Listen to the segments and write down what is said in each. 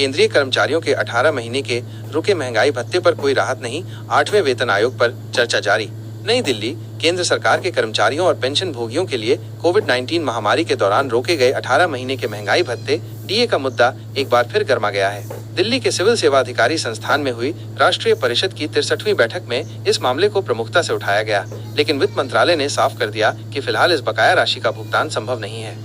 केंद्रीय कर्मचारियों के 18 महीने के रुके महंगाई भत्ते पर कोई राहत नहीं, 8वें वेतन आयोग पर चर्चा जारी। नई दिल्ली, केंद्र सरकार के कर्मचारियों और पेंशन भोगियों के लिए कोविड-19 महामारी के दौरान रोके गए 18 महीने के महंगाई भत्ते डीए का मुद्दा एक बार फिर गर्मा गया है। दिल्ली के सिविल सेवा अधिकारी संस्थान में हुई राष्ट्रीय परिषद की 63वीं बैठक में इस मामले को प्रमुखता से उठाया गया, लेकिन वित्त मंत्रालय ने साफ कर दिया कि फिलहाल इस बकाया राशि का भुगतान संभव नहीं है।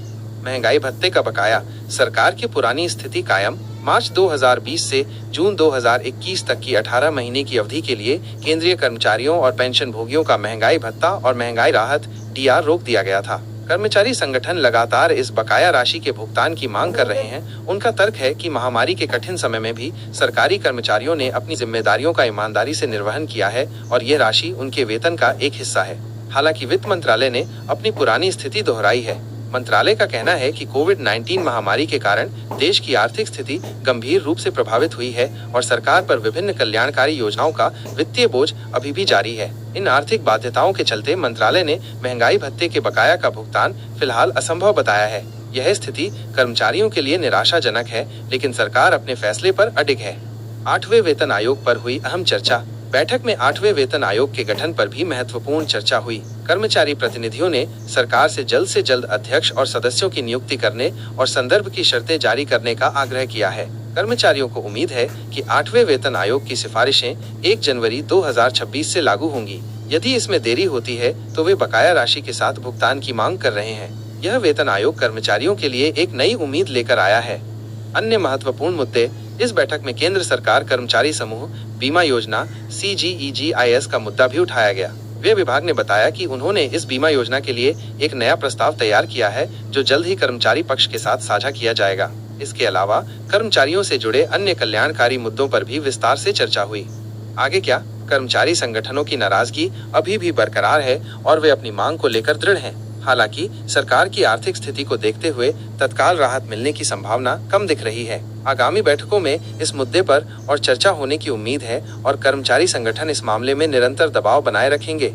महंगाई भत्ते का बकाया, सरकार की पुरानी स्थिति कायम। मार्च 2020 से जून 2021 तक की 18 महीने की अवधि के लिए केंद्रीय कर्मचारियों और पेंशन भोगियों का महंगाई भत्ता और महंगाई राहत डीआर रोक दिया गया था। कर्मचारी संगठन लगातार इस बकाया राशि के भुगतान की मांग कर रहे हैं। उनका तर्क है कि महामारी के कठिन समय में भी सरकारी कर्मचारियों ने अपनी जिम्मेदारियों का ईमानदारी से निर्वहन किया है और ये राशि उनके वेतन का एक हिस्सा है। हालांकि वित्त मंत्रालय ने अपनी पुरानी स्थिति दोहराई है। मंत्रालय का कहना है कि कोविड-19 महामारी के कारण देश की आर्थिक स्थिति गंभीर रूप से प्रभावित हुई है और सरकार पर विभिन्न कल्याणकारी योजनाओं का वित्तीय बोझ अभी भी जारी है। इन आर्थिक बाध्यताओं के चलते मंत्रालय ने महंगाई भत्ते के बकाया का भुगतान फिलहाल असंभव बताया है। यह स्थिति कर्मचारियों के लिए निराशाजनक है, लेकिन सरकार अपने फैसले पर अडिग है। 8वें वेतन आयोग पर हुई अहम चर्चा। बैठक में 8वें वेतन आयोग के गठन पर भी महत्वपूर्ण चर्चा हुई। कर्मचारी प्रतिनिधियों ने सरकार से जल्द अध्यक्ष और सदस्यों की नियुक्ति करने और संदर्भ की शर्तें जारी करने का आग्रह किया है। कर्मचारियों को उम्मीद है कि 8वें वेतन आयोग की सिफारिशें 1 जनवरी 2026 से लागू होंगी। यदि इसमें देरी होती है तो वे बकाया राशि के साथ भुगतान की मांग कर रहे हैं। यह वेतन आयोग कर्मचारियों के लिए एक नई उम्मीद लेकर आया है। अन्य महत्वपूर्ण मुद्दे। इस बैठक में केंद्र सरकार कर्मचारी समूह बीमा योजना CGEGIS का मुद्दा भी उठाया गया। व्यय विभाग ने बताया कि उन्होंने इस बीमा योजना के लिए एक नया प्रस्ताव तैयार किया है, जो जल्द ही कर्मचारी पक्ष के साथ साझा किया जाएगा। इसके अलावा कर्मचारियों से जुड़े अन्य कल्याणकारी मुद्दों पर भी विस्तार से चर्चा हुई। आगे क्या? कर्मचारी संगठनों की नाराजगी अभी भी बरकरार है और वे अपनी मांग को लेकर दृढ़ हैं। हालांकि सरकार की आर्थिक स्थिति को देखते हुए तत्काल राहत मिलने की संभावना कम दिख रही है। आगामी बैठकों में इस मुद्दे पर और चर्चा होने की उम्मीद है और कर्मचारी संगठन इस मामले में निरंतर दबाव बनाए रखेंगे।